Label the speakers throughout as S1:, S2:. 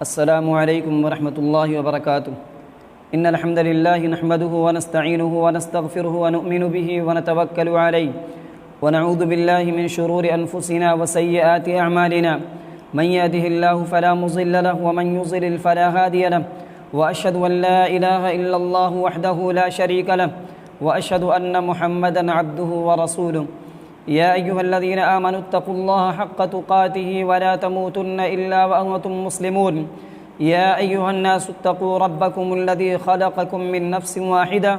S1: السلام علیکم ورحمۃ اللہ وبرکاتہ ان الحمد للہ نحمده ونستعینه ونستغفره ونؤمن به ونتوکل علیہ ونعوذ باللہ من شرور انفسنا وسیئات اعمالنا من يهده الله فلا مضل له ومن يضلل فلا هادي له واشهد ان لا اله الا الله وحده لا شريك له واشهد ان محمدا عبده ورسوله يا أيها الذين آمنوا اتقوا الله حق تقاته ولا تموتن إلا وأنتم مسلمون يا أيها الناس اتقوا ربكم الذي خلقكم من نفس واحدة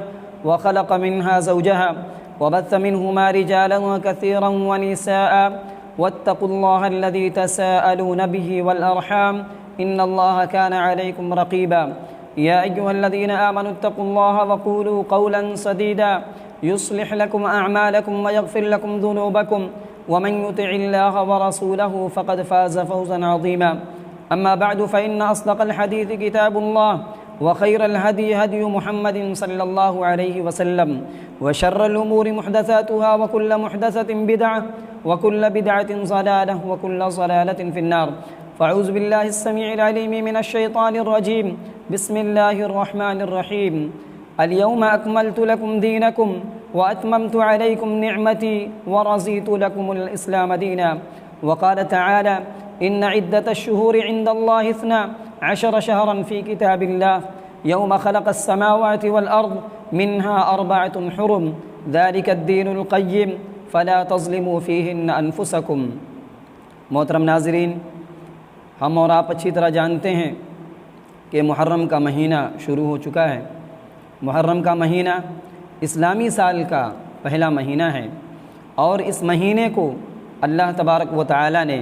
S1: وخلق منها زوجها وبث منهما رجالا كثيرا ونساء واتقوا الله الذي تساءلون به والأرحام إن الله كان عليكم رقيبا يا أيها الذين آمنوا اتقوا الله وقولوا قولا سديدا يصلح لكم أعمالكم ويغفر لكم ذنوبكم ومن يطع الله ورسوله فقد فاز فوزا عظيما أما بعد فإن أصدق الحديث كتاب الله وخير الهدي هدي محمد صلى الله عليه وسلم وشر الأمور محدثاتها وكل محدثة بدعة وكل بدعة ضلالة وكل ضلالة في النار فأعوذ بالله السميع العليم من الشيطان الرجيم بسم الله الرحمن الرحيم اليوم أكملت لكم دينكم وأتممت عليكم نعمتي ورضيت لكم الإسلام دينا وقال تعالى إن عدة الشهور عند الله 12 شهرا في كتاب الله يوم خلق السماوات والأرض منها 4 حرم ذلك الدين القيم فلا تظلموا فيهن أنفسكم۔ محترم ناظرین، ہم اور آپ اچھی طرح جانتے ہیں کہ محرم کا مہینہ شروع ہو چکا ہے۔ محرم کا مہینہ اسلامی سال کا پہلا مہینہ ہے اور اس مہینے کو اللہ تبارک و تعالی نے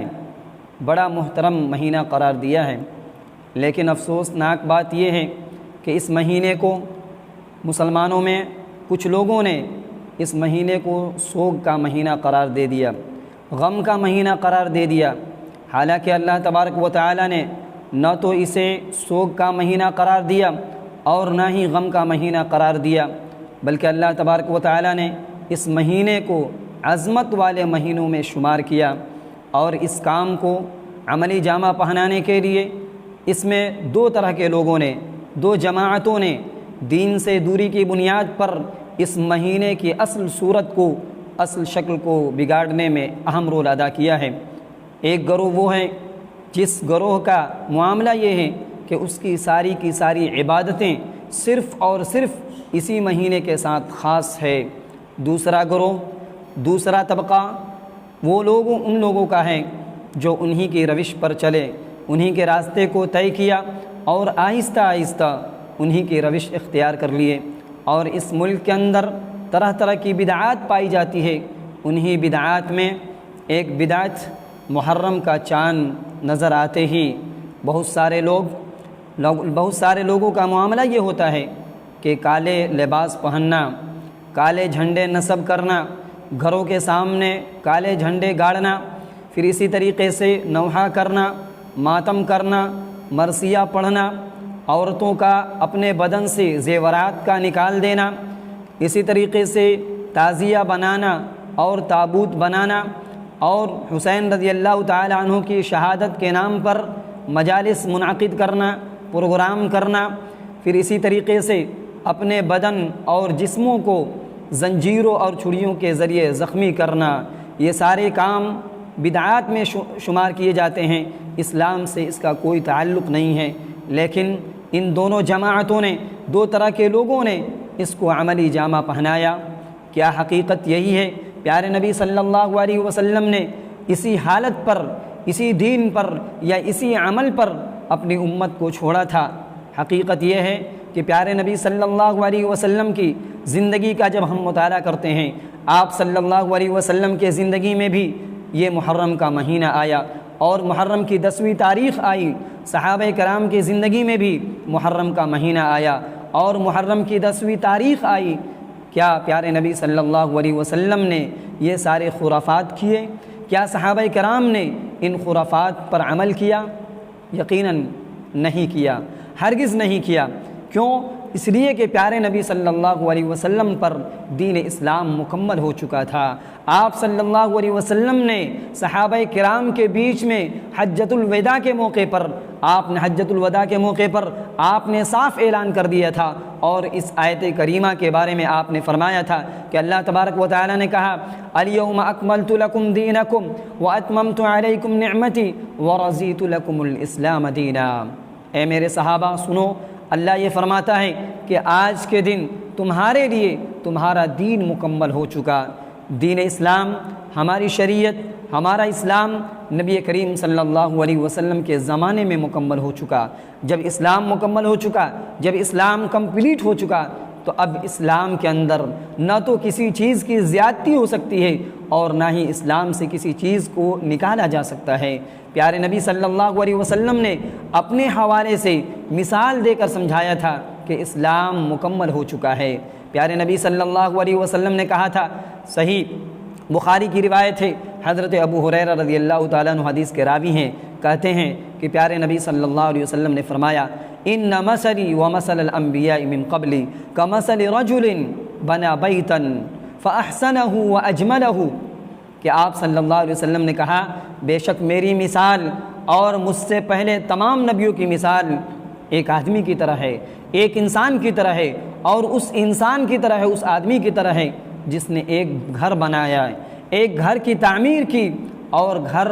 S1: بڑا محترم مہینہ قرار دیا ہے، لیکن افسوسناک بات یہ ہے کہ اس مہینے کو مسلمانوں میں کچھ لوگوں نے اس مہینے کو سوگ کا مہینہ قرار دے دیا، غم کا مہینہ قرار دے دیا، حالانکہ اللہ تبارک و تعالی نے نہ تو اسے سوگ کا مہینہ قرار دیا اور نہ ہی غم کا مہینہ قرار دیا، بلکہ اللہ تبارک و تعالی نے اس مہینے کو عظمت والے مہینوں میں شمار کیا اور اس کام کو عملی جامہ پہنانے کے لیے اس میں 2 طرح کے لوگوں نے، 2 جماعتوں نے دین سے دوری کی بنیاد پر اس مہینے کی اصل صورت کو، اصل شکل کو بگاڑنے میں اہم رول ادا کیا ہے۔ ایک گروہ وہ ہے جس گروہ کا معاملہ یہ ہے کہ اس کی ساری عبادتیں صرف اور صرف اسی مہینے کے ساتھ خاص ہے۔ دوسرا گروہ، دوسرا طبقہ وہ ان لوگوں کا ہے جو انہی کی روش پر چلے، انہی کے راستے کو طے کیا اور آہستہ آہستہ انہی کی روش اختیار کر لیے، اور اس ملک کے اندر طرح طرح کی بدعات پائی جاتی ہے۔ انہی بدعات میں ایک بدعت محرم کا چاند نظر آتے ہی بہت سارے لوگوں کا معاملہ یہ ہوتا ہے کہ کالے لباس پہننا، کالے جھنڈے نصب کرنا، گھروں کے سامنے کالے جھنڈے گاڑنا، پھر اسی طریقے سے نوحہ کرنا، ماتم کرنا، مرثیہ پڑھنا، عورتوں کا اپنے بدن سے زیورات کا نکال دینا، اسی طریقے سے تعزیہ بنانا اور تابوت بنانا، اور حسین رضی اللہ تعالی عنہ کی شہادت کے نام پر مجالس منعقد کرنا، پروگرام کرنا، پھر اسی طریقے سے اپنے بدن اور جسموں کو زنجیروں اور چھڑیوں کے ذریعے زخمی کرنا، یہ سارے کام بدعات میں شمار کیے جاتے ہیں۔ اسلام سے اس کا کوئی تعلق نہیں ہے، لیکن ان دونوں جماعتوں نے، 2 طرح کے لوگوں نے اس کو عملی جامہ پہنایا۔ کیا حقیقت یہی ہے؟ پیارے نبی صلی اللہ علیہ وسلم نے اسی حالت پر، اسی دین پر یا اسی عمل پر اپنی امت کو چھوڑا تھا؟ حقیقت یہ ہے کہ پیارے نبی صلی اللہ علیہ وسلم کی زندگی کا جب ہم مطالعہ کرتے ہیں، آپ صلی اللہ علیہ وسلم کے زندگی میں بھی یہ محرم کا مہینہ آیا اور محرم کی 10ویں تاریخ آئی، صحابہ کرام کی زندگی میں بھی محرم کا مہینہ آیا اور محرم کی 10ویں تاریخ آئی۔ کیا پیارے نبی صلی اللہ علیہ وسلم نے یہ سارے خرافات کیے؟ کیا صحابہ کرام نے ان خرافات پر عمل کیا؟ یقیناً نہیں کیا، ہرگز نہیں کیا، کیوں؟ اس لیے کہ پیارے نبی صلی اللہ علیہ وسلم پر دین اسلام مکمل ہو چکا تھا۔ آپ صلی اللہ علیہ وسلم نے صحابہ کرام کے بیچ میں حجۃ الوداع کے موقع پر حجۃ الوداع کے موقع پر آپ نے صاف اعلان کر دیا تھا، اور اس آیت کریمہ کے بارے میں آپ نے فرمایا تھا کہ اللہ تبارک و تعالیٰ نے کہا الیوم اکملت لکم دینکم واتممت علیکم نعمتی ورضیت لکم الاسلام دینا۔ اے میرے صحابہ سنو، اللہ یہ فرماتا ہے کہ آج کے دن تمہارے لیے تمہارا دین مکمل ہو چکا۔ دین اسلام، ہماری شریعت، ہمارا اسلام نبی کریم صلی اللہ علیہ وسلم کے زمانے میں مکمل ہو چکا۔ جب اسلام مکمل ہو چکا، جب اسلام کمپلیٹ ہو چکا، تو اب اسلام کے اندر نہ تو کسی چیز کی زیادتی ہو سکتی ہے اور نہ ہی اسلام سے کسی چیز کو نکالا جا سکتا ہے۔ پیارے نبی صلی اللہ علیہ وسلم نے اپنے حوالے سے مثال دے کر سمجھایا تھا کہ اسلام مکمل ہو چکا ہے۔ پیارے نبی صلی اللہ علیہ وسلم نے کہا تھا، صحیح بخاری کی روایت ہے، حضرت ابو ہریرہ رضی اللہ تعالیٰ عنہ حدیث کے راوی ہیں، کہتے ہیں کہ پیارے نبی صلی اللہ علیہ وسلم نے فرمایا ان مثلی ومثل الانبیاء من قبلی کمثل رجل بنا بیتا فاحسنہ واجملہ، کہ آپ صلی اللہ علیہ وسلم نے کہا بے شک میری مثال اور مجھ سے پہلے تمام نبیوں کی مثال ایک آدمی کی طرح ہے، ایک انسان کی طرح ہے، اور اس انسان کی طرح ہے، اس آدمی کی طرح ہے جس نے ایک گھر بنایا، ایک گھر کی تعمیر کی اور گھر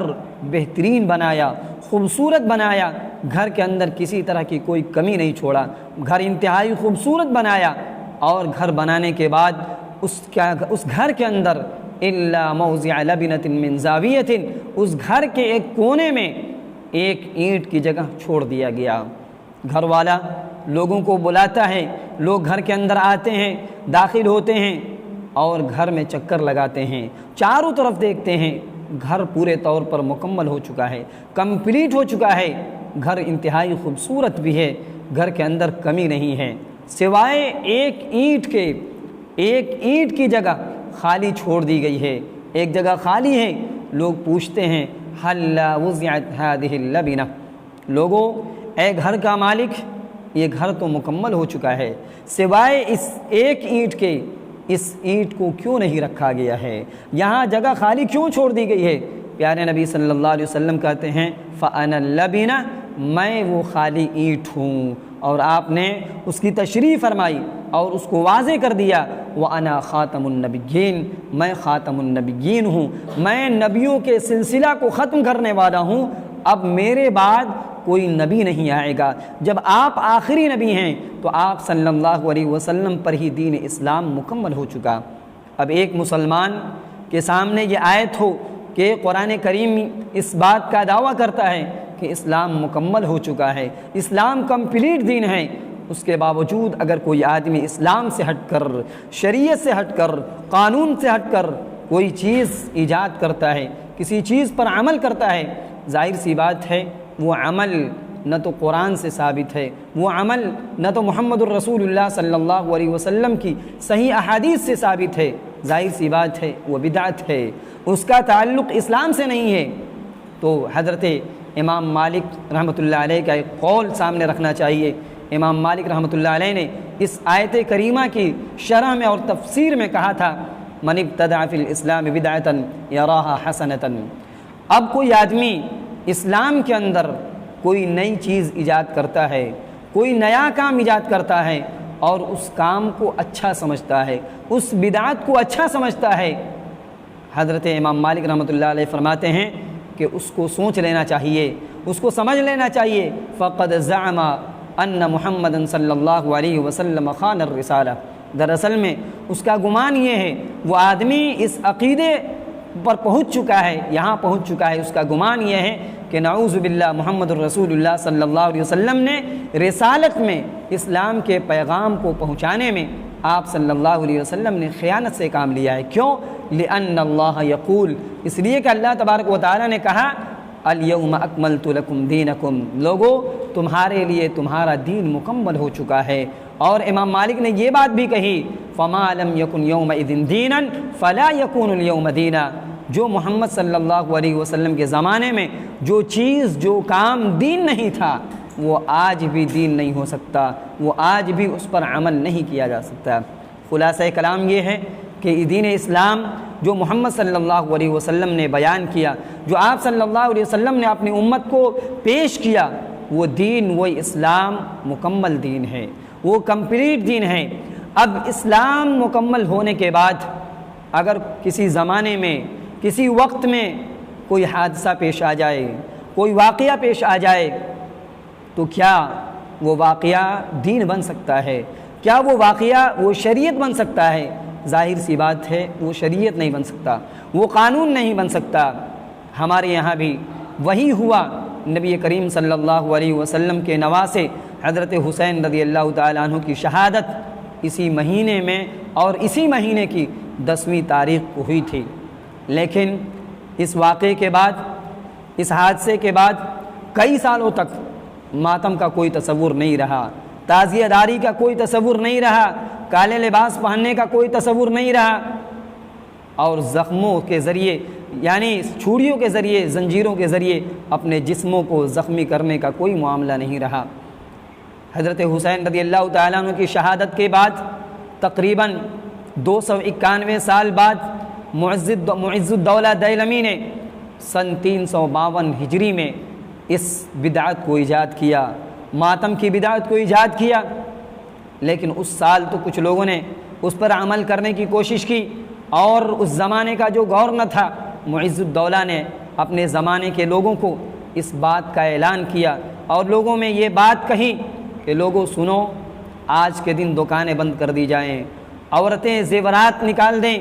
S1: بہترین بنایا، خوبصورت بنایا، گھر کے اندر کسی طرح کی کوئی کمی نہیں چھوڑا، گھر انتہائی خوبصورت بنایا، اور گھر بنانے کے بعد اس گھر کے اندر الا موضع لبنۃ من زاویۃ، اس گھر کے ایک کونے میں ایک اینٹ کی جگہ چھوڑ دیا گیا۔ گھر والا لوگوں کو بلاتا ہے، لوگ گھر کے اندر آتے ہیں، داخل ہوتے ہیں اور گھر میں چکر لگاتے ہیں، چاروں طرف دیکھتے ہیں، گھر پورے طور پر مکمل ہو چکا ہے، کمپلیٹ ہو چکا ہے، گھر انتہائی خوبصورت بھی ہے، گھر کے اندر کمی نہیں ہے، سوائے ایک اینٹ کی جگہ خالی چھوڑ دی گئی ہے، ایک جگہ خالی ہے۔ لوگ پوچھتے ہیں حل وضعت هذه اللبنہ، لوگوں اے گھر کا مالک یہ گھر تو مکمل ہو چکا ہے، سوائے اس ایک اینٹ کے اس اینٹ کو کیوں نہیں رکھا گیا ہے، یہاں جگہ خالی کیوں چھوڑ دی گئی ہے؟ پیارے نبی صلی اللہ علیہ وسلم کہتے ہیں فَأَنَا اللَّبِنَةُ، میں وہ خالی اینٹ ہوں، اور آپ نے اس کی تشریح فرمائی اور اس کو واضح کر دیا وَأَنَا خَاتَمُ النَّبِيِّينَ، میں خاتم النبیین ہوں، میں نبیوں کے سلسلہ کو ختم کرنے والا ہوں، اب میرے بعد کوئی نبی نہیں آئے گا، جب آپ آخری نبی ہیں تو آپ صلی اللہ علیہ وسلم پر ہی دین اسلام مکمل ہو چکا۔ اب ایک مسلمان کے سامنے یہ آیت ہو کہ قرآن کریم اس بات کا دعویٰ کرتا ہے کہ اسلام مکمل ہو چکا ہے، اسلام کمپلیٹ دین ہے، اس کے باوجود اگر کوئی آدمی اسلام سے ہٹ کر، شریعت سے ہٹ کر، قانون سے ہٹ کر کوئی چیز ایجاد کرتا ہے، کسی چیز پر عمل کرتا ہے، ظاہر سی بات ہے وہ عمل نہ تو قرآن سے ثابت ہے، وہ عمل نہ تو محمد الرسول اللہ صلی اللہ علیہ وسلم کی صحیح احادیث سے ثابت ہے، ظاہر سی بات ہے وہ بدعت ہے، اس کا تعلق اسلام سے نہیں ہے۔ تو حضرت امام مالک رحمۃ اللہ علیہ کا ایک قول سامنے رکھنا چاہیے۔ امام مالک رحمۃ اللہ علیہ نے اس آیت کریمہ کی شرح میں اور تفسیر میں کہا تھا من ابتدع فی الاسلام بدعۃ یراها حسنۃ، اب کوئی آدمی اسلام کے اندر کوئی نئی چیز ایجاد کرتا ہے، کوئی نیا کام ایجاد کرتا ہے اور اس کام کو اچھا سمجھتا ہے، اس بدعت کو اچھا سمجھتا ہے، حضرت امام مالک رحمۃ اللہ علیہ فرماتے ہیں کہ اس کو سوچ لینا چاہیے، اس کو سمجھ لینا چاہیے فقد زعم ان محمد صلی اللہ علیہ وسلم خان الرسالہ، دراصل میں اس کا گمان یہ ہے وہ آدمی اس عقیدے پر پہنچ چکا ہے، یہاں پہنچ چکا ہے، اس کا گمان یہ ہے کہ نعوذ باللہ محمد الرسول اللہ صلی اللہ علیہ وسلم نے رسالت میں، اسلام کے پیغام کو پہنچانے میں آپ صلی اللہ علیہ وسلم نے خیانت سے کام لیا ہے۔ کیوں؟ لأن اللہ یقول، اس لیے کہ اللہ تبارک و تعالیٰ نے کہا الیوم اکملت لکم دینکم، لوگو تمہارے لیے تمہارا دین مکمل ہو چکا ہے۔ اور امام مالک نے یہ بات بھی کہی فما لم یکن یومئذ دینا فلا یکون اليوم دینا، جو محمد صلی اللہ علیہ وسلم کے زمانے میں جو چیز جو کام دین نہیں تھا، وہ آج بھی دین نہیں ہو سکتا، وہ آج بھی اس پر عمل نہیں کیا جا سکتا۔ خلاصہ کلام یہ ہے کہ دین اسلام جو محمد صلی اللہ علیہ وسلم نے بیان کیا، جو آپ صلی اللہ علیہ وسلم نے اپنی امت کو پیش کیا، وہ دین، وہ اسلام مکمل دین ہے، وہ کمپلیٹ دین ہے۔ اب اسلام مکمل ہونے کے بعد اگر کسی زمانے میں، کسی وقت میں کوئی حادثہ پیش آ جائے، کوئی واقعہ پیش آ جائے، تو کیا وہ واقعہ دین بن سکتا ہے؟ کیا وہ واقعہ وہ شریعت بن سکتا ہے؟ ظاہر سی بات ہے وہ شریعت نہیں بن سکتا، وہ قانون نہیں بن سکتا۔ ہمارے یہاں بھی وہی ہوا۔ نبی کریم صلی اللہ علیہ وسلم کے نواسے حضرت حسین رضی اللہ تعالیٰ عنہ کی شہادت اسی مہینے میں اور اسی مہینے کی 10ویں تاریخ کو ہوئی تھی، لیکن اس واقعے کے بعد، اس حادثے کے بعد کئی سالوں تک ماتم کا کوئی تصور نہیں رہا، تعزیہ داری کا کوئی تصور نہیں رہا، کالے لباس پہننے کا کوئی تصور نہیں رہا، اور زخموں کے ذریعے، یعنی چھریوں کے ذریعے، زنجیروں کے ذریعے اپنے جسموں کو زخمی کرنے کا کوئی معاملہ نہیں رہا۔ حضرت حسین رضی اللہ تعالیٰ عنہ کی شہادت کے بعد تقریباً 291 سال بعد معز الدولہ دیلمی نے سن 352 ہجری میں اس بدعت کو ایجاد کیا، ماتم کی بدعت کو ایجاد کیا۔ لیکن اس سال تو کچھ لوگوں نے اس پر عمل کرنے کی کوشش کی، اور اس زمانے کا جو گورنر تھا معز الدولہ نے اپنے زمانے کے لوگوں کو اس بات کا اعلان کیا، اور لوگوں میں یہ بات کہی کہ لوگوں سنو، آج کے دن دکانیں بند کر دی جائیں، عورتیں زیورات نکال دیں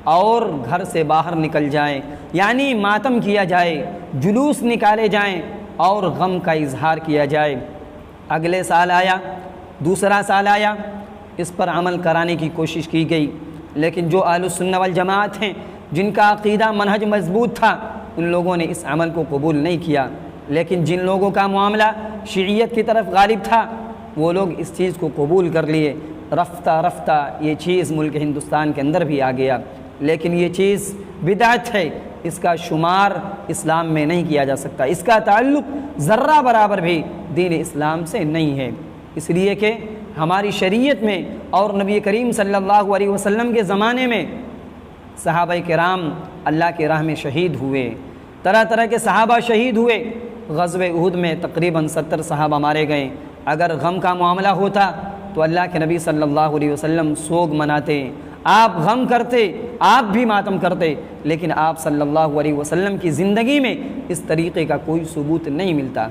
S1: اور گھر سے باہر نکل جائیں، یعنی ماتم کیا جائے، جلوس نکالے جائیں اور غم کا اظہار کیا جائے۔ اگلے سال آیا، دوسرا سال آیا، اس پر عمل کرانے کی کوشش کی گئی، لیکن جو اہل السنہ والجماعت ہیں، جن کا عقیدہ منہج مضبوط تھا، ان لوگوں نے اس عمل کو قبول نہیں کیا۔ لیکن جن لوگوں کا معاملہ شیعیت کی طرف غالب تھا، وہ لوگ اس چیز کو قبول کر لیے۔ رفتہ رفتہ یہ چیز ملک ہندوستان کے اندر بھی آ گیا، لیکن یہ چیز بدعت ہے، اس کا شمار اسلام میں نہیں کیا جا سکتا، اس کا تعلق ذرہ برابر بھی دین اسلام سے نہیں ہے، اس لیے کہ ہماری شریعت میں اور نبی کریم صلی اللہ علیہ وسلم کے زمانے میں صحابہ کرام اللہ کی راہ میں شہید ہوئے، طرح طرح کے صحابہ شہید ہوئے۔ غزوہ احد میں تقریباً 70 صحابہ مارے گئے۔ اگر غم کا معاملہ ہوتا تو اللہ کے نبی صلی اللہ علیہ وسلم سوگ مناتے، آپ غم کرتے، آپ بھی ماتم کرتے، لیکن آپ صلی اللہ علیہ وسلم کی زندگی میں اس طریقے کا کوئی ثبوت نہیں ملتا۔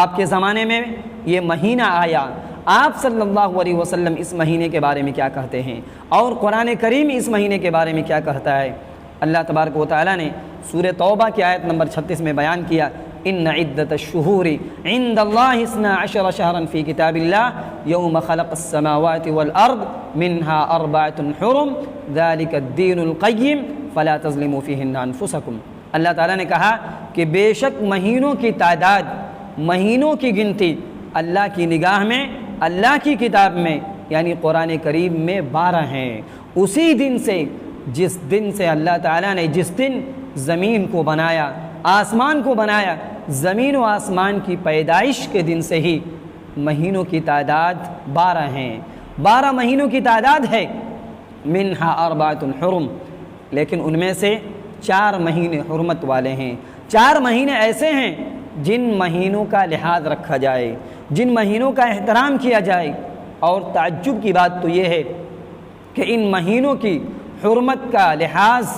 S1: آپ کے زمانے میں یہ مہینہ آیا، آپ صلی اللہ علیہ وسلم اس مہینے کے بارے میں کیا کہتے ہیں، اور قرآن کریم اس مہینے کے بارے میں کیا کہتا ہے؟ اللہ تبارک و تعالیٰ نے سورہ توبہ کی آیت نمبر 36 میں بیان کیا، ان عدت الشہور عند اللہ 12 شہرا فی کتاب اللہ یوم خلق السماوات والارض منها 4 حرم ذلک الدین القیم فلا تظلموا فیہن انفسکم۔ اللہ تعالیٰ نے کہا کہ بے شک مہینوں کی تعداد، مہینوں کی گنتی اللہ کی نگاہ میں، اللہ کی کتاب میں یعنی قرآن کریم میں 12 ہیں۔ اسی دن سے، جس دن سے اللہ تعالیٰ نے جس دن زمین کو بنایا، آسمان کو بنایا، زمین و آسمان کی پیدائش کے دن سے ہی مہینوں کی تعداد 12 ہیں، 12 مہینوں کی تعداد ہے۔ منہا 4 حرم، لیکن ان میں سے 4 مہینے حرمت والے ہیں۔ 4 مہینے ایسے ہیں جن مہینوں کا لحاظ رکھا جائے، جن مہینوں کا احترام کیا جائے، اور تعجب کی بات تو یہ ہے کہ ان مہینوں کی حرمت کا لحاظ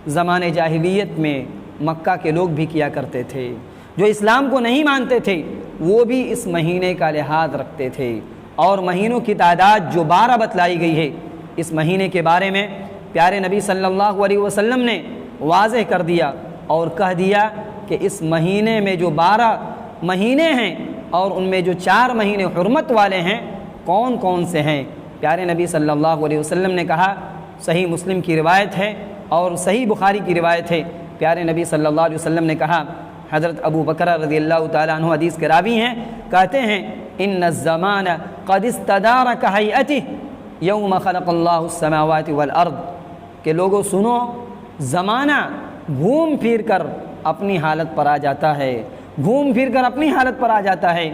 S1: زمانے جاہلیت میں مکہ کے لوگ بھی کیا کرتے تھے، جو اسلام کو نہیں مانتے تھے وہ بھی اس مہینے کا لحاظ رکھتے تھے۔ اور مہینوں کی تعداد جو 12 بتلائی گئی ہے، اس مہینے کے بارے میں پیارے نبی صلی اللہ علیہ وسلم نے واضح کر دیا اور کہہ دیا کہ اس مہینے میں جو 12 مہینے ہیں اور ان میں جو 4 مہینے حرمت والے ہیں، کون کون سے ہیں؟ پیارے نبی صلی اللہ علیہ وسلم نے کہا، صحیح مسلم کی روایت ہے اور صحیح بخاری کی روایت ہے، پیارے نبی صلی اللہ علیہ وسلم نے کہا، حضرت ابو بکر رضی اللہ تعالیٰ عنہ حدیث کے راوی ہیں، کہتے ہیں ان الزمان قد استدار کہیئتہ یوم خلق اللہ السماوات والارض، کہ لوگوں سنو، زمانہ گھوم پھر کر اپنی حالت پر آ جاتا ہے، گھوم پھر کر اپنی حالت پر آ جاتا ہے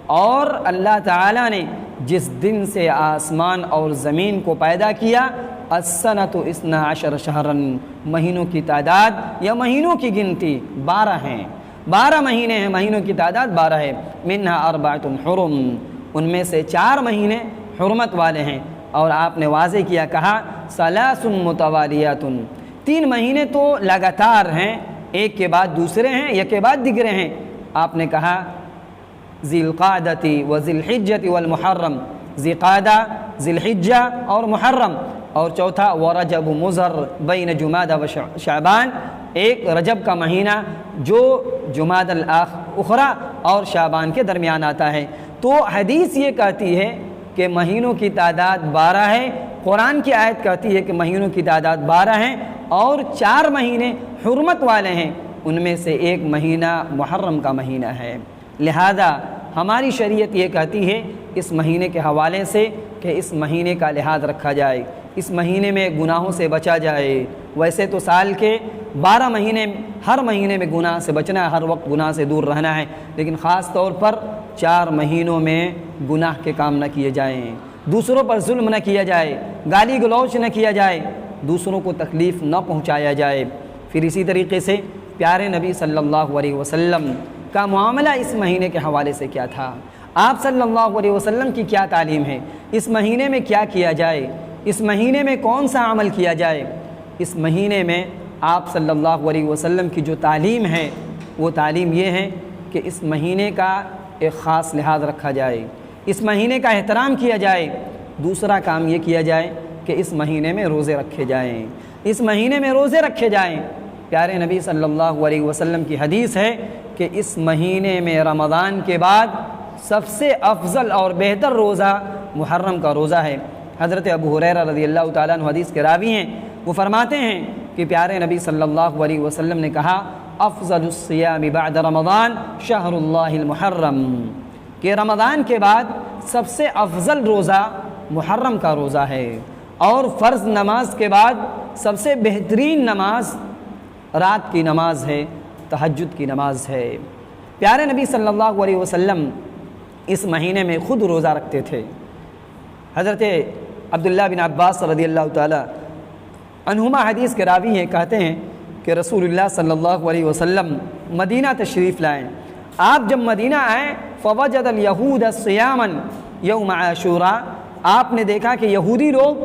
S1: اور اللہ تعالیٰ نے جس دن سے آسمان اور زمین کو پیدا کیا، السنۃ 12 شہرن، مہینوں کی تعداد یا مہینوں کی گنتی 12 ہیں، 12 مہینے ہیں، مہینوں کی تعداد 12 ہے۔ منہا اربعۃ حرم، ان میں سے 4 مہینے حرمت والے ہیں، اور آپ نے واضح کیا، کہا ثلاث متوالیات، 3 مہینے تو لگاتار ہیں، ایک کے بعد دوسرے ہیں، ایک کے بعد دیگرے ہیں۔ آپ نے کہا ذی القعدۃ و ذی الحجۃ والمحرم، ذی قعدہ، ذی الحجہ اور محرم، اور چوتھا ورجب مضر بین جمادی و شعبان، ایک رجب کا مہینہ جو جمادی الاخرى اور شعبان کے درمیان آتا ہے۔ تو حدیث یہ کہتی ہے کہ مہینوں کی تعداد 12 ہے، قرآن کی آیت کہتی ہے کہ مہینوں کی تعداد 12 ہیں، اور 4 مہینے حرمت والے ہیں، ان میں سے ایک مہینہ محرم کا مہینہ ہے۔ لہذا ہماری شریعت یہ کہتی ہے اس مہینے کے حوالے سے کہ اس مہینے کا لحاظ رکھا جائے، اس مہینے میں گناہوں سے بچا جائے۔ ویسے تو سال کے 12 مہینے، ہر مہینے میں گناہ سے بچنا ہے، ہر وقت گناہ سے دور رہنا ہے، لیکن خاص طور پر 4 مہینوں میں گناہ کے کام نہ کیے جائیں، دوسروں پر ظلم نہ کیا جائے، گالی گلوچ نہ کیا جائے، دوسروں کو تکلیف نہ پہنچایا جائے۔ پھر اسی طریقے سے پیارے نبی صلی اللہ علیہ وسلم کا معاملہ اس مہینے کے حوالے سے کیا تھا، آپ صلی اللہ علیہ وسلم کی کیا تعلیم ہے، اس مہینے میں کیا کیا جائے، اس مہینے میں کون سا عمل کیا جائے۔ اس مہینے میں آپ صلی اللہ علیہ وسلم کی جو تعلیم ہے وہ تعلیم یہ ہے کہ اس مہینے کا ایک خاص لحاظ رکھا جائے، اس مہینے کا احترام کیا جائے۔ دوسرا کام یہ کیا جائے کہ اس مہینے میں روزے رکھے جائیں، اس مہینے میں روزے رکھے جائیں۔ پیارے نبی صلی اللہ علیہ وسلم کی حدیث ہے کہ اس مہینے میں رمضان کے بعد سب سے افضل اور بہتر روزہ محرم کا روزہ ہے۔ حضرت ابو ہریرہ رضی اللہ تعالیٰ عنہ حدیث کے راوی ہیں، وہ فرماتے ہیں کہ پیارے نبی صلی اللہ علیہ وسلم نے کہا افضل الصیام بعد رمضان شہر اللہ المحرم، کہ رمضان کے بعد سب سے افضل روزہ محرم کا روزہ ہے، اور فرض نماز کے بعد سب سے بہترین نماز رات کی نماز ہے، تہجد کی نماز ہے۔ پیارے نبی صلی اللہ علیہ وسلم اس مہینے میں خود روزہ رکھتے تھے۔ حضرت عبداللہ بن عباس رضی اللہ تعالی عنہما حدیث کے راوی ہیں، کہتے ہیں کہ رسول اللہ صلی اللہ علیہ وسلم مدینہ تشریف لائیں۔ آپ جب مدینہ آئیں فوجد الیہود صیاما یوم عاشوراء، آپ نے دیکھا کہ یہودی لوگ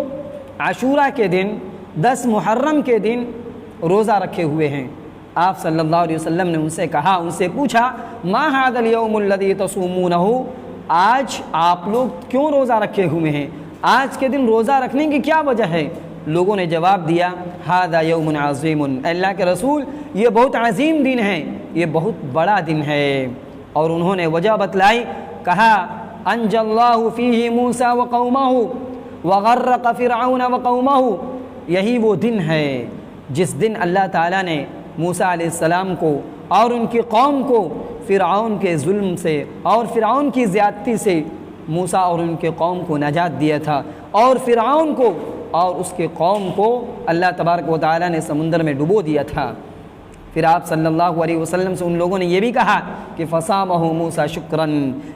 S1: عاشوراء کے دن 10 محرم کے دن روزہ رکھے ہوئے ہیں۔ آپ صلی اللہ علیہ وسلم نے ان سے کہا، ان سے پوچھا ما ھذا الیوم الذی تصومونہ، آج آپ لوگ کیوں روزہ رکھے ہوئے ہیں، آج کے دن روزہ رکھنے کی کیا وجہ ہے؟ لوگوں نے جواب دیا ھذا یوم عظیم، اللہ کے رسول یہ بہت عظیم دن ہے، یہ بہت بڑا دن ہے۔ اور انہوں نے وجہ بتلائی، کہا انجى اللہ فیہ موسیٰ وقومہ وغرق فرعون وقومہ، یہی وہ دن ہے جس دن اللہ تعالیٰ نے موسیٰ علیہ السلام کو اور ان کی قوم کو فرعون کے ظلم سے اور فرعون کی زیادتی سے موسیٰ اور ان کے قوم کو نجات دیا تھا، اور فرعون کو اور اس کے قوم کو اللہ تبارک و تعالیٰ نے سمندر میں ڈبو دیا تھا۔ پھر آپ صلی اللہ علیہ وسلم سے ان لوگوں نے یہ بھی کہا کہ فصامہ موسیٰ شکراً،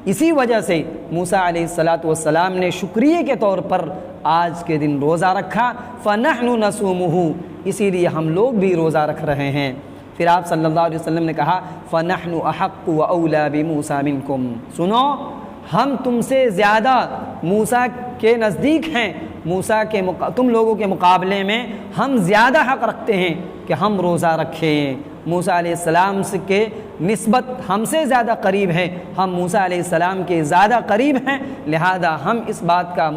S1: اسی وجہ سے موسیٰ علیہ السلام نے شکریہ کے طور پر آج کے دن روزہ رکھا، فنحن نصومہ، اسی لیے ہم لوگ بھی روزہ رکھ رہے ہیں۔ پھر آپ صلی اللہ علیہ وسلم نے کہا فنحن احق واولی بموسیٰ منکم، سنو ہم تم سے زیادہ موسیٰ کے نزدیک ہیں، موسیٰ کے تم لوگوں کے مقابلے میں ہم زیادہ حق رکھتے ہیں کہ ہم روزہ رکھیں۔ موسیٰ علیہ السلام کے نسبت ہم سے زیادہ قریب ہے، ہم موسیٰ علیہ السلام کے زیادہ قریب ہیں، لہذا ہم اس بات کا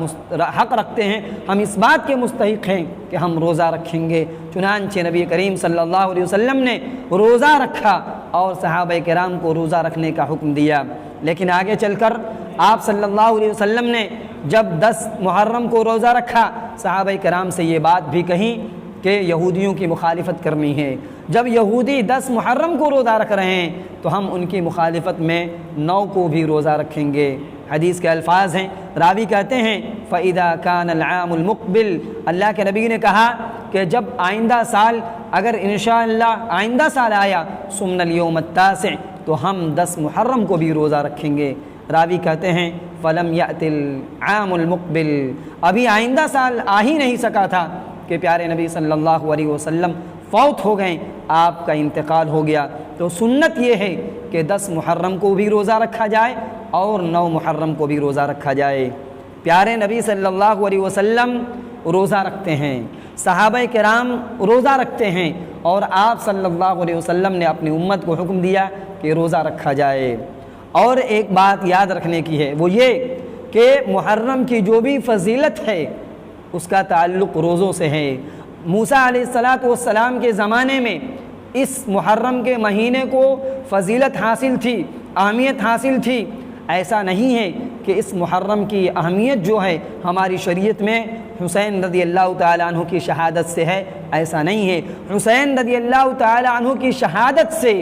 S1: حق رکھتے ہیں، ہم اس بات کے مستحق ہیں کہ ہم روزہ رکھیں گے۔ چنانچہ نبی کریم صلی اللہ علیہ وسلم نے روزہ رکھا اور صحابہ کرام کو روزہ رکھنے کا حکم دیا۔ لیکن آگے چل کر آپ صلی اللہ علیہ وسلم نے جب 10 محرم کو روزہ رکھا، صحابہ کرام سے یہ بات بھی کہی کہ یہودیوں کی مخالفت کرنی ہے۔ جب یہودی 10 محرم کو روزہ رکھ رہے ہیں تو ہم ان کی مخالفت میں 9 کو بھی روزہ رکھیں گے۔ حدیث کے الفاظ ہیں، راوی کہتے ہیں فَإِذَا كَانَ الْعَامُ الْمُقْبِلِ، اللہ کے نبی نے کہا کہ جب آئندہ سال اگر انشاءاللہ آئندہ سال آیا، سُمْنَ الْيَوْمَ التَّاسِعِ، تو ہم 10 محرم کو بھی روزہ رکھیں گے۔ راوی کہتے ہیں فلم یأت العام المقبل، ابھی آئندہ سال آ ہی نہیں سکا تھا کہ پیارے نبی صلی اللہ علیہ وسلم فوت ہو گئے، آپ کا انتقال ہو گیا۔ تو سنت یہ ہے کہ 10 محرم کو بھی روزہ رکھا جائے اور 9 محرم کو بھی روزہ رکھا جائے۔ پیارے نبی صلی اللہ علیہ وسلم روزہ رکھتے ہیں، صحابہ کرام روزہ رکھتے ہیں، اور آپ صلی اللہ علیہ وسلم نے اپنی امت کو حکم دیا کہ روزہ رکھا جائے۔ اور ایک بات یاد رکھنے کی ہے، وہ یہ کہ محرم کی جو بھی فضیلت ہے اس کا تعلق روزوں سے ہے۔ موسیٰ علیہ السلام کے زمانے میں اس محرم کے مہینے کو فضیلت حاصل تھی، اہمیت حاصل تھی۔ ایسا نہیں ہے کہ اس محرم کی اہمیت جو ہے ہماری شریعت میں حسین رضی اللہ تعالیٰ عنہ کی شہادت سے ہے، ایسا نہیں ہے۔ حسین رضی اللہ تعالیٰ عنہ کی شہادت سے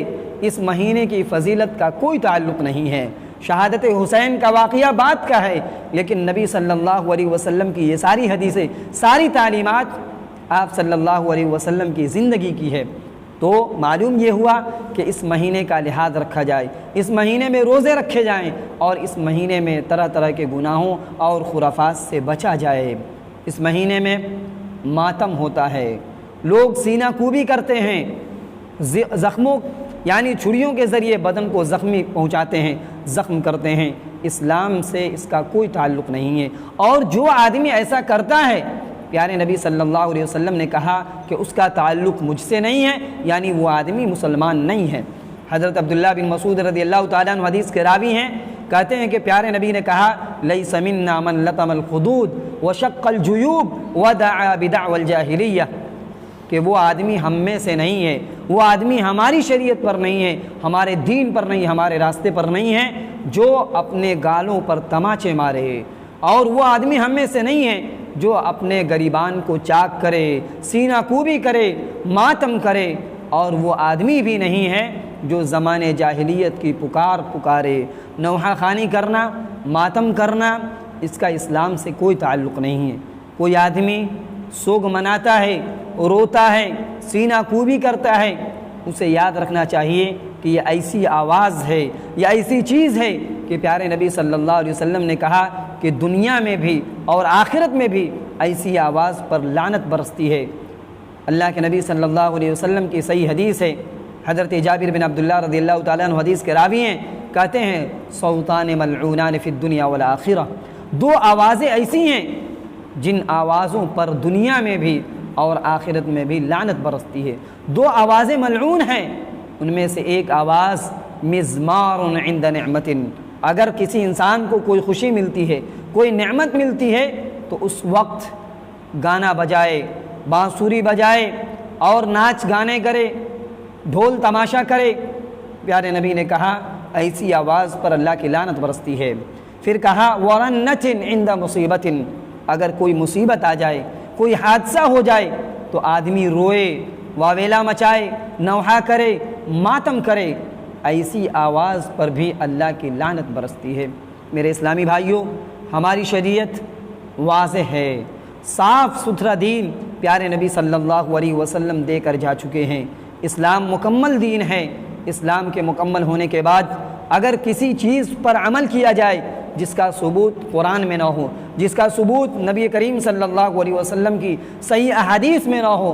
S1: اس مہینے کی فضیلت کا کوئی تعلق نہیں ہے۔ شہادت حسین کا واقعہ بات کا ہے، لیکن نبی صلی اللہ علیہ وسلم کی یہ ساری حدیثیں، ساری تعلیمات آپ صلی اللہ علیہ وسلم کی زندگی کی ہے۔ تو معلوم یہ ہوا کہ اس مہینے کا لحاظ رکھا جائے، اس مہینے میں روزے رکھے جائیں، اور اس مہینے میں طرح طرح کے گناہوں اور خرافات سے بچا جائے۔ اس مہینے میں ماتم ہوتا ہے، لوگ سینہ کوبی کرتے ہیں، زخموں یعنی چھریوں کے ذریعے بدن کو زخمی پہنچاتے ہیں، زخم کرتے ہیں۔ اسلام سے اس کا کوئی تعلق نہیں ہے، اور جو آدمی ایسا کرتا ہے پیارے نبی صلی اللہ علیہ وسلم نے کہا کہ اس کا تعلق مجھ سے نہیں ہے، یعنی وہ آدمی مسلمان نہیں ہے۔ حضرت عبداللہ بن مسعود رضی اللہ تعالیٰ عنہ حدیث کے راوی ہیں، کہتے ہیں کہ پیارے نبی نے کہا لیس منا من لطم الخدود وشق الجیوب ودعا بدعوى الجاہلیہ، کہ وہ آدمی ہم میں سے نہیں ہے، وہ آدمی ہماری شریعت پر نہیں ہے، ہمارے دین پر نہیں، ہمارے راستے پر نہیں ہے، جو اپنے گالوں پر تماچے مارے، اور وہ آدمی ہم میں سے نہیں ہے جو اپنے گریبان کو چاک کرے، سینہ کوبی کرے، ماتم کرے، اور وہ آدمی بھی نہیں ہے جو زمانے جاہلیت کی پکارے۔ نوحہ خوانی کرنا، ماتم کرنا، اس کا اسلام سے کوئی تعلق نہیں ہے۔ کوئی آدمی سوگ مناتا ہے، روتا ہے، سینہ کوبی کرتا ہے، اسے یاد رکھنا چاہیے کہ یہ ایسی آواز ہے، یہ ایسی چیز ہے کہ پیارے نبی صلی اللہ علیہ وسلم نے کہا کہ دنیا میں بھی اور آخرت میں بھی ایسی آواز پر لعنت برستی ہے۔ اللہ کے نبی صلی اللہ علیہ وسلم کی صحیح حدیث ہے، حضرت جابر بن عبداللہ رضی اللہ تعالیٰ عنہ حدیث کے راوی ہیں، کہتے ہیں صوتان ملعونان فی الدنیا والآخرہ، 2 آوازیں ایسی ہیں جن آوازوں پر دنیا میں بھی اور آخرت میں بھی لعنت برستی ہے۔ 2 آوازیں ملعون ہیں، ان میں سے ایک آواز مزمار عند نعمت، اگر کسی انسان کو کوئی خوشی ملتی ہے، کوئی نعمت ملتی ہے، تو اس وقت گانا بجائے، بانسری بجائے اور ناچ گانے کرے، ڈھول تماشا کرے۔ پیارے نبی نے کہا ایسی آواز پر اللہ کی لعنت برستی ہے۔ پھر کہا ورنت عند مصیبت، اگر کوئی مصیبت آ جائے، کوئی حادثہ ہو جائے، تو آدمی روئے، واویلا مچائے، نوحہ کرے، ماتم کرے، ایسی آواز پر بھی اللہ کی لعنت برستی ہے۔ میرے اسلامی بھائیوں، ہماری شریعت واضح ہے، صاف ستھرا دین پیارے نبی صلی اللہ علیہ وسلم دے کر جا چکے ہیں۔ اسلام مکمل دین ہے۔ اسلام کے مکمل ہونے کے بعد اگر کسی چیز پر عمل کیا جائے جس کا ثبوت قرآن میں نہ ہو، جس کا ثبوت نبی کریم صلی اللہ علیہ وسلم کی صحیح احادیث میں نہ ہو،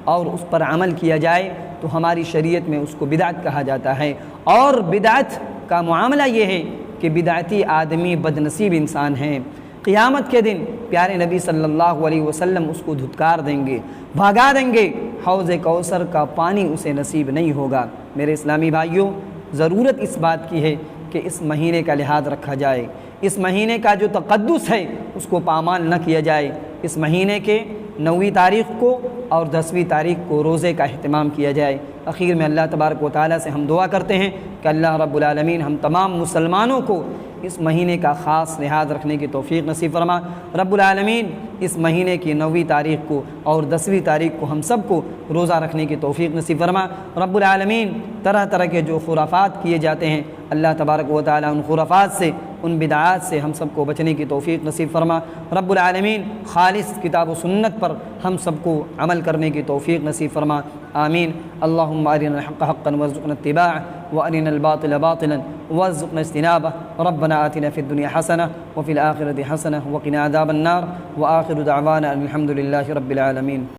S1: اور اس پر عمل کیا جائے، تو ہماری شریعت میں اس کو بدعت کہا جاتا ہے۔ اور بدعت کا معاملہ یہ ہے کہ بدعتی آدمی بدنصیب انسان ہیں۔ قیامت کے دن پیارے نبی صلی اللہ علیہ وسلم اس کو دھتکار دیں گے، بھگا دیں گے، حوض کوثر کا پانی اسے نصیب نہیں ہوگا۔ میرے اسلامی بھائیوں، ضرورت اس بات کی ہے کہ اس مہینے کا لحاظ رکھا جائے، اس مہینے کا جو تقدس ہے اس کو پامال نہ کیا جائے۔ اس مہینے کے 9ویں تاریخ کو اور 10ویں تاریخ کو روزے کا اہتمام کیا جائے۔ اخیر میں اللہ تبارک و تعالیٰ سے ہم دعا کرتے ہیں کہ اللہ رب العالمین ہم تمام مسلمانوں کو اس مہینے کا خاص لحاظ رکھنے کی توفیق نصیب فرما۔ رب العالمین اس مہینے کی 9ویں تاریخ کو اور 10ویں تاریخ کو ہم سب کو روزہ رکھنے کی توفیق نصیب فرما۔ رب العالمین طرح طرح کے جو خرافات کیے جاتے ہیں، اللہ تبارک و تعالیٰ ان خرافات سے ان بدعات سے ہم سب کو بچنے کی توفیق نصیب فرما۔ رب العالمین خالص کتاب و سنت پر ہم سب کو عمل کرنے کی توفیق نصیب فرما، آمین۔ اللہم ارنا الحق حقا وارزقنا اتباعہ وارنا الباطل باطلا وارزقنا اجتنابہ۔ ربنا آتنا فی الدنیا حسنہ وفی الآخرۃ حسنہ وقنا عذاب النار، وآخر دعوانا ان الحمد للہ رب العالمین۔